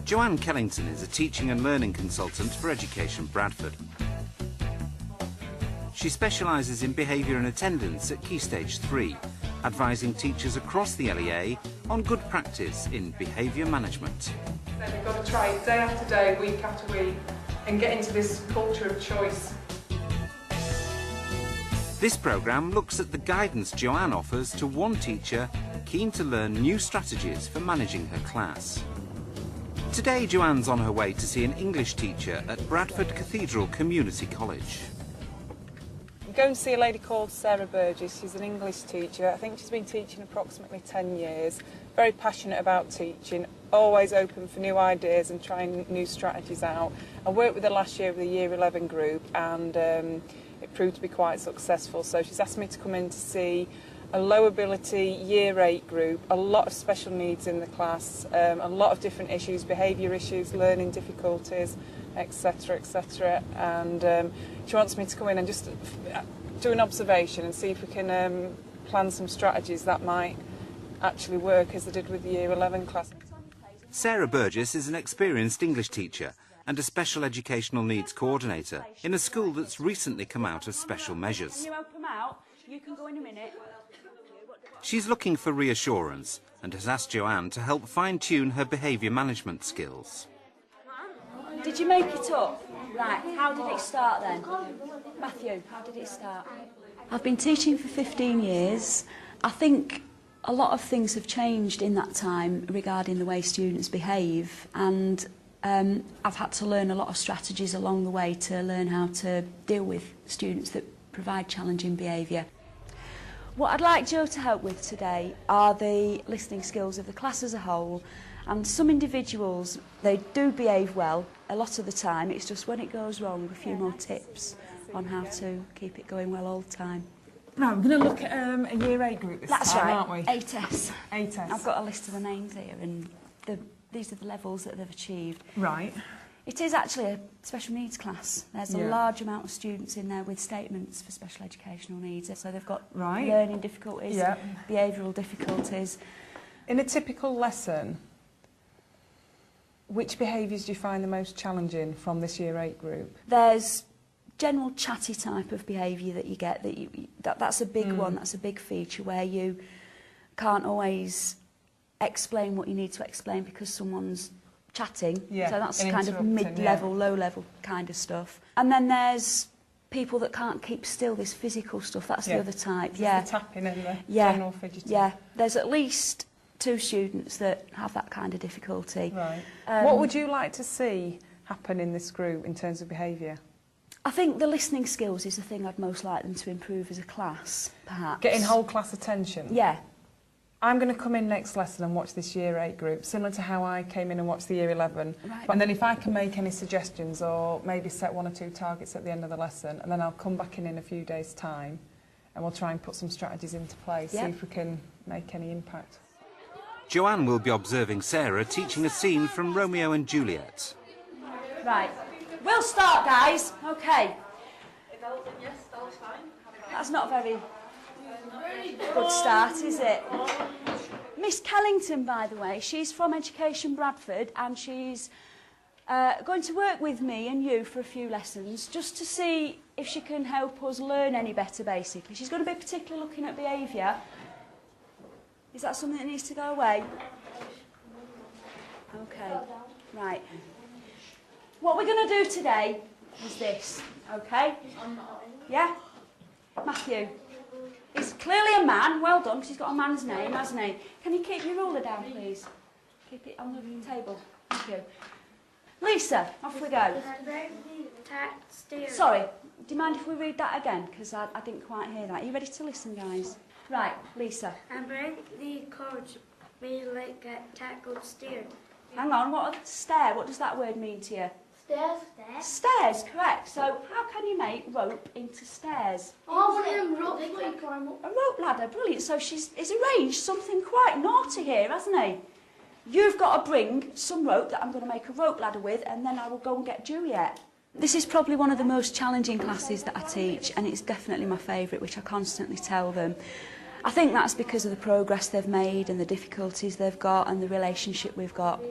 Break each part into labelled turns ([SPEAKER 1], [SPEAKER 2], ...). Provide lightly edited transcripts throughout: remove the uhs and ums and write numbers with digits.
[SPEAKER 1] Joanne Kellington is a teaching and learning consultant for Education Bradford. She specialises in behaviour and attendance at Key Stage 3, advising teachers across the LEA on good practice in behaviour management.
[SPEAKER 2] So we've got to try it day after day, week after week, and get into this culture of choice.
[SPEAKER 1] This programme looks at the guidance Joanne offers to one teacher keen to learn new strategies for managing her class. Today, Joanne's on her way to see an English teacher at Bradford Cathedral Community College.
[SPEAKER 2] I'm going to see a lady called Sarah Burgess. She's an English teacher. I think she's been teaching approximately 10 years. Very passionate about teaching, always open for new ideas and trying new strategies out. I worked with her last year with the Year 11 group, and it proved to be quite successful. So she's asked me to come in to see a low ability Year 8 group, a lot of special needs in the class, a lot of different issues, behaviour issues, learning difficulties, etc, etc. And she wants me to come in and just do an observation and see if we can plan some strategies that might actually work as they did with the Year 11 class.
[SPEAKER 1] Sarah Burgess is an experienced English teacher and a special educational needs coordinator in a school that's recently come out of special measures.
[SPEAKER 3] Can you open them out? You can go in a minute.
[SPEAKER 1] She's looking for reassurance and has asked Joanne to help fine-tune her behaviour management skills.
[SPEAKER 3] Did you make it up? Right, how did it start then? Matthew, how did it start? I've been teaching for 15 years. I think a lot of things have changed in that time regarding the way students behave, and I've had to learn a lot of strategies along the way to learn how to deal with students that provide challenging behaviour. What I'd like Jo to help with today are the listening skills of the class as a whole, and some individuals, they do behave well a lot of the time. It's just when it goes wrong, a few more tips on how to keep it going well all the time.
[SPEAKER 2] Right, we're going to look at a Year 8 group this
[SPEAKER 3] That's
[SPEAKER 2] time,
[SPEAKER 3] right,
[SPEAKER 2] aren't we?
[SPEAKER 3] 8S.
[SPEAKER 2] 8S.
[SPEAKER 3] I've got a list of the names here, and these are the levels that they've achieved.
[SPEAKER 2] Right.
[SPEAKER 3] It is actually a special needs class. There's a large amount of students in there with statements for special educational needs. So they've got learning difficulties, behavioural difficulties.
[SPEAKER 2] In a typical lesson, which behaviours do you find the most challenging from this Year 8 group?
[SPEAKER 3] There's general chatty type of behaviour that you get. That's a big one. That's a big feature where you can't always explain what you need to explain because someone's chatting, so that's kind of mid-level, low-level kind of stuff. And then there's people that can't keep still, this physical stuff, that's the other type.
[SPEAKER 2] The tapping and the general fidgeting.
[SPEAKER 3] Yeah, there's at least 2 students that have that kind of difficulty.
[SPEAKER 2] Right. What would you like to see happen in this group in terms of behaviour?
[SPEAKER 3] I think the listening skills is the thing I'd most like them to improve as a class, perhaps.
[SPEAKER 2] Getting whole class attention?
[SPEAKER 3] Yeah.
[SPEAKER 2] I'm going to come in next lesson and watch this Year 8 group, similar to how I came in and watched the Year 11.
[SPEAKER 3] Right.
[SPEAKER 2] And then if I can make any suggestions or maybe set 1 or 2 targets at the end of the lesson, and then I'll come back in a few days' time and we'll try and put some strategies into place, see if we can make any impact.
[SPEAKER 1] Joanne will be observing Sarah teaching a scene from Romeo and Juliet.
[SPEAKER 3] Right. We'll start, guys. OK. That's not a very good start, is it? Miss Kellington, by the way, she's from Education Bradford, and she's going to work with me and you for a few lessons just to see if she can help us learn any better, basically. She's going to be particularly looking at behaviour. Is that something that needs to go away? OK, right. What we're going to do today is this, OK? Yeah? Matthew? He's clearly a man. Well done, because he's got a man's name, hasn't he? Can you keep your ruler down, please? Keep it on the table. Thank you. Lisa, off we go. Sorry, do you mind if we read that again? Because I didn't quite hear that. Are you ready to listen, guys? Right, Lisa.
[SPEAKER 4] And break the coach be like a tackled steer.
[SPEAKER 3] Hang on, stare? What does that word mean to you?
[SPEAKER 4] Stairs.
[SPEAKER 3] Stairs, correct. So how can you make rope into stairs?
[SPEAKER 4] Oh, one of them ropes where you climb up.
[SPEAKER 3] A rope ladder, brilliant. So he's arranged something quite naughty here, hasn't he? You've got to bring some rope that I'm going to make a rope ladder with, and then I will go and get Juliet. This is probably one of the most challenging classes that I teach, and it's definitely my favourite, which I constantly tell them. I think that's because of the progress they've made and the difficulties they've got and the relationship we've got.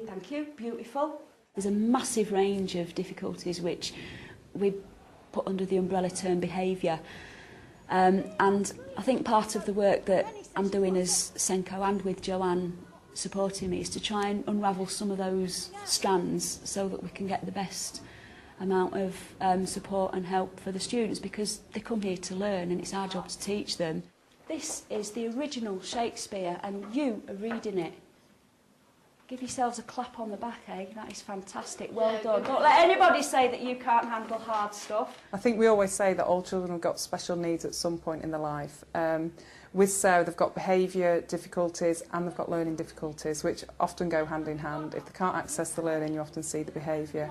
[SPEAKER 3] Thank Thank you, beautiful. There's a massive range of difficulties which we put under the umbrella term behaviour. And I think part of the work that I'm doing as Senko and with Joanne supporting me is to try and unravel some of those strands so that we can get the best amount of support and help for the students, because they come here to learn and it's our job to teach them. This is the original Shakespeare and you are reading it. Give yourselves a clap on the back, eh? That is fantastic. Well done. Don't let anybody say that you can't handle hard stuff.
[SPEAKER 2] I think we always say that all children have got special needs at some point in their life. With Sarah, they've got behaviour difficulties and they've got learning difficulties, which often go hand in hand. If they can't access the learning, you often see the behaviour.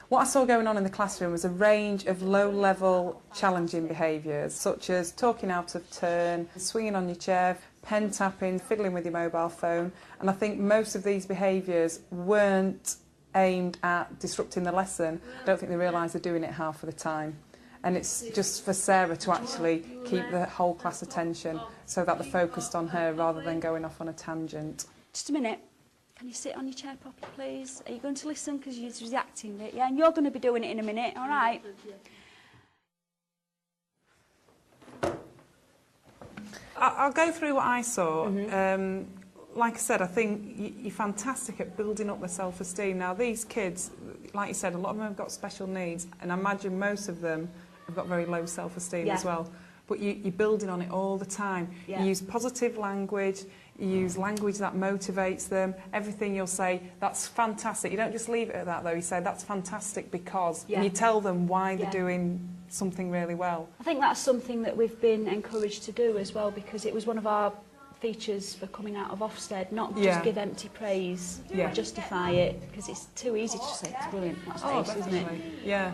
[SPEAKER 2] What I saw going on in the classroom was a range of low-level challenging behaviours, such as talking out of turn, swinging on your chair, pen tapping, fiddling with your mobile phone. And I think most of these behaviours weren't aimed at disrupting the lesson. I don't think they realise they're doing it half of the time. And it's just for Sarah to actually keep the whole class attention so that they're focused on her rather than going off on a tangent.
[SPEAKER 3] Just a minute. Can you sit on your chair properly, please? Are you going to listen? Because you're reacting a bit, yeah? And you're going to be doing it in a minute, all right?
[SPEAKER 2] I'll go through what I saw. Like I said, I think you're fantastic at building up their self-esteem. Now, these kids, like you said, a lot of them have got special needs, and I imagine most of them have got very low self-esteem as well. But you're building on it all the time. You use positive language, you use language that motivates them. Everything you'll say, that's fantastic. You don't just leave it at that, though. You say, that's fantastic because, and you tell them why they're doing something really well.
[SPEAKER 3] I think that's something that we've been encouraged to do as well, because it was one of our features for coming out of Ofsted, not just give empty praise, justify it, because it's too easy to say it's brilliant. That's ace, isn't it?
[SPEAKER 2] Yeah.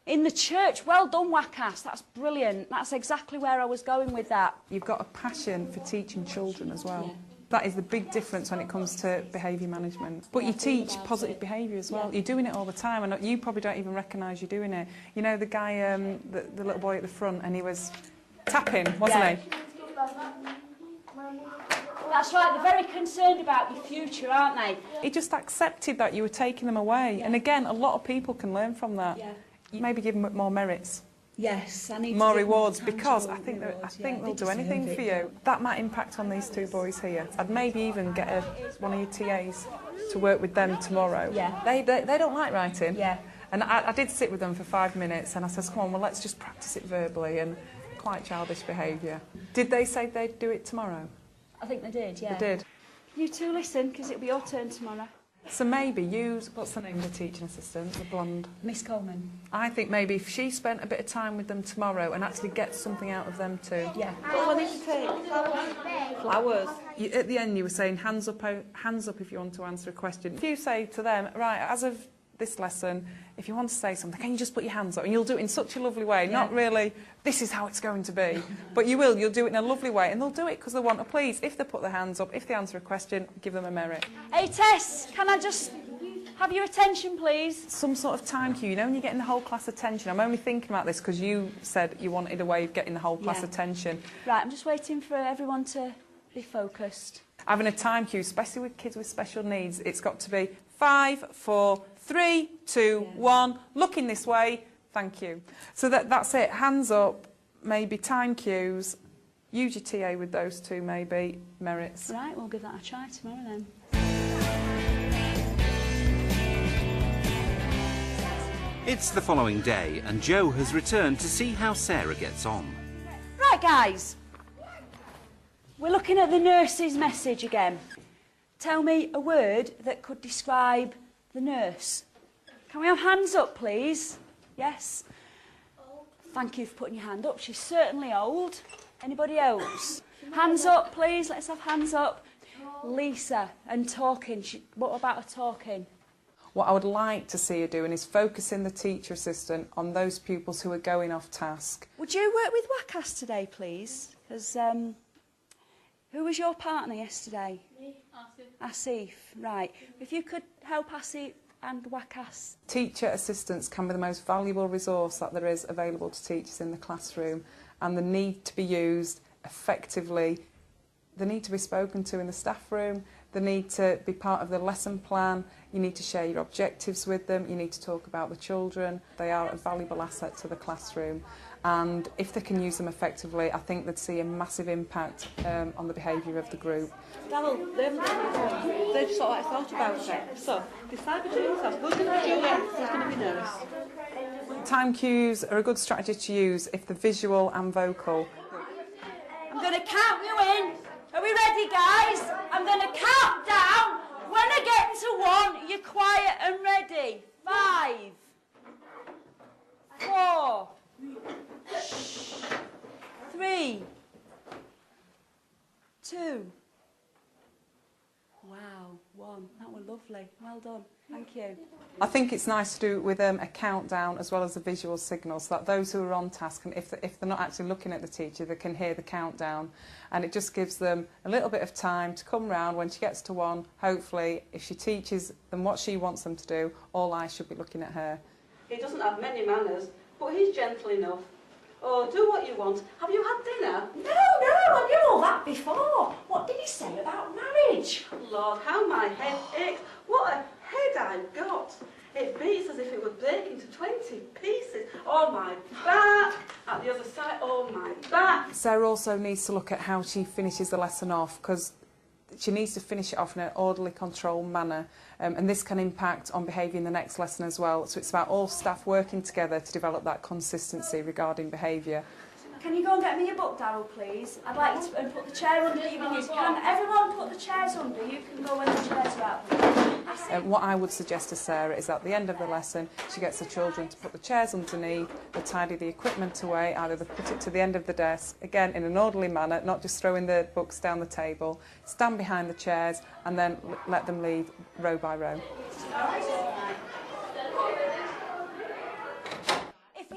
[SPEAKER 3] In the church, well done, Wackass, that's brilliant. That's exactly where I was going with that.
[SPEAKER 2] You've got a passion for teaching children as well. That is the big difference when it comes to behaviour management. But you teach positive behaviour as well. You're doing it all the time, and you probably don't even recognise you're doing it. You know the guy, the little boy at the front, and he was tapping, wasn't he?
[SPEAKER 3] That's right, they're very concerned about your future, aren't they?
[SPEAKER 2] He just accepted that you were taking them away. And again, a lot of people can learn from that. Maybe give them more merits.
[SPEAKER 3] Yes, I need
[SPEAKER 2] more
[SPEAKER 3] to
[SPEAKER 2] rewards, because I think they'll do anything for you. That might impact on these two boys here. I'd maybe even get one of your TAs to work with them tomorrow. They don't like writing. And I did sit with them for 5 minutes and I said, come on, well, let's just practice it verbally, and quite childish behaviour. Did they say they'd do it tomorrow?
[SPEAKER 3] I think they did,
[SPEAKER 2] They did.
[SPEAKER 3] You two listen, because it'll be your turn tomorrow.
[SPEAKER 2] So maybe use, what's the name of the teaching assistant, the blonde?
[SPEAKER 3] Miss Coleman.
[SPEAKER 2] I think maybe if she spent a bit of time with them tomorrow and actually gets something out of them too. What do I need to take? Flowers. At the end you were saying hands up if you want to answer a question. If you say to them, right, as of this lesson, if you want to say something, can you just put your hands up? And you'll do it in such a lovely way, not really, this is how it's going to be. But you'll do it in a lovely way, and they'll do it because they want to please. If they put their hands up, if they answer a question, give them a merit.
[SPEAKER 3] Hey Tess, can I just have your attention, please?
[SPEAKER 2] Some sort of time cue, you know, when you're getting the whole class attention. I'm only thinking about this because you said you wanted a way of getting the whole class attention.
[SPEAKER 3] Right, I'm just waiting for everyone to be focused.
[SPEAKER 2] Having a time cue, especially with kids with special needs, it's got to be 5, 4, 3, 2, 1, looking this way, thank you. So that's it, hands up, maybe time cues, use your TA with those two maybe, merits.
[SPEAKER 3] Right, we'll give that a try tomorrow then.
[SPEAKER 1] It's the following day and Joe has returned to see how Sarah gets on.
[SPEAKER 3] Right guys, we're looking at the nurse's message again. Tell me a word that could describe the nurse. Can we have hands up, please? Yes? Thank you for putting your hand up. She's certainly old. Anybody else? Hands up, please. Let's have hands up. Lisa, and talking. What about her talking?
[SPEAKER 2] What I would like to see her doing is focusing the teacher assistant on those pupils who are going off task.
[SPEAKER 3] Would you work with Wackass today, please? Because who was your partner yesterday?
[SPEAKER 4] Me,
[SPEAKER 3] Asif, right. If you could help Asif and Wackass.
[SPEAKER 2] Teacher assistants can be the most valuable resource that there is available to teachers in the classroom, and they need to be used effectively. They need to be spoken to in the staff room. They need to be part of the lesson plan. You need to share your objectives with them. You need to talk about the children. They are a valuable asset to the classroom. And if they can use them effectively, I think they'd see a massive impact on the behaviour of the group.
[SPEAKER 5] Darryl, they've sort of like thought about it. So, decide between themselves, who's going to do it, who's going to be nervous.
[SPEAKER 2] Time cues are a good strategy to use if they're visual and vocal.
[SPEAKER 3] I'm going to count you in. Are we ready, guys? I'm going to count down. When I get to 1, you're quiet and ready. 5, 4, 3, 2. Wow, 1. That was lovely. Well done. Thank you.
[SPEAKER 2] I think it's nice to do with a countdown as well as a visual signal, so that those who are on task, and if they're not actually looking at the teacher, they can hear the countdown, and it just gives them a little bit of time to come round. When she gets to 1, hopefully, if she teaches them what she wants them to do, all eyes should be looking at her.
[SPEAKER 5] He doesn't have many manners, but he's gentle enough. Oh, do what you want. Have you had dinner?
[SPEAKER 3] No, I knew all that before. What did he say about marriage?
[SPEAKER 5] Lord, how my head aches. What a head I've got. It beats as if it would break into 20 pieces. Oh, my back. At the other side, oh, my back.
[SPEAKER 2] Sarah also needs to look at how she finishes the lesson off, because she needs to finish it off in an orderly, controlled manner, and this can impact on behaviour in the next lesson as well. So it's about all staff working together to develop that consistency regarding behaviour.
[SPEAKER 3] Can you go and get me a book, Darryl, please? I'd like you to put the chair under you. Can everyone put the chairs under? You can go when the chairs are out.
[SPEAKER 2] What I would suggest to Sarah is at the end of the lesson, she gets the children to put the chairs underneath, they tidy the equipment away, either they put it to the end of the desk, again in an orderly manner, not just throwing the books down the table, stand behind the chairs and then let them leave row by row.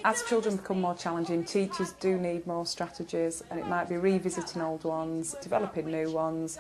[SPEAKER 2] As children become more challenging, teachers do need more strategies, and it might be revisiting old ones, developing new ones,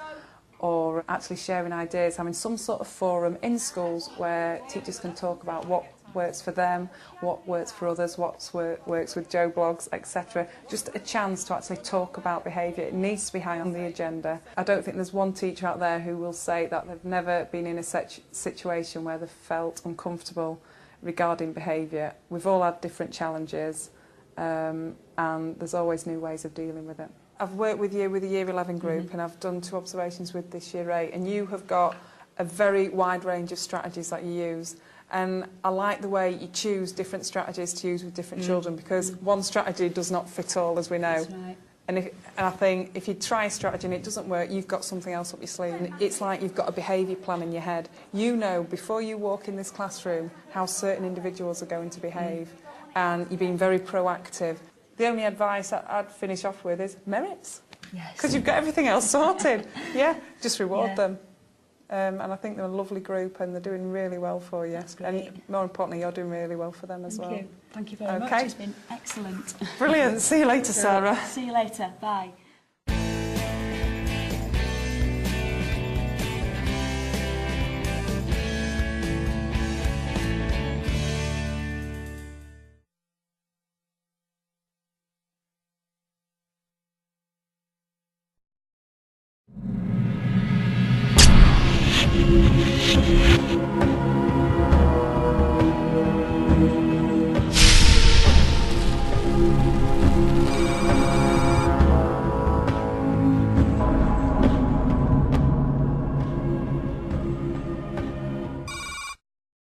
[SPEAKER 2] or actually sharing ideas, having some sort of forum in schools where teachers can talk about what works for them, what works for others, what works with Joe blogs, etc. Just a chance to actually talk about behaviour. It needs to be high on the agenda. I don't think there's one teacher out there who will say that they've never been in a situation where they've felt uncomfortable regarding behaviour. We've all had different challenges, and there's always new ways of dealing with it. I've worked with you with the Year 11 group, and I've done 2 observations with this Year 8, and you have got a very wide range of strategies that you use. And I like the way you choose different strategies to use with different children, because one strategy does not fit all, as we know.
[SPEAKER 3] That's right.
[SPEAKER 2] And I think if you try a strategy and it doesn't work, you've got something else up your sleeve. And it's like you've got a behaviour plan in your head. You know before you walk in this classroom how certain individuals are going to behave, and you're being very proactive. The only advice I'd finish off with is merits.
[SPEAKER 3] Yes.
[SPEAKER 2] Because you've got everything else sorted. Yeah, just reward them. And I think they're a lovely group, and they're doing really well for you.
[SPEAKER 3] That's great.
[SPEAKER 2] And more importantly, you're doing really well for them as well.
[SPEAKER 3] Thank you. Thank you very much. It's been excellent.
[SPEAKER 2] Brilliant. See you later, Sarah.
[SPEAKER 3] See you later. Bye.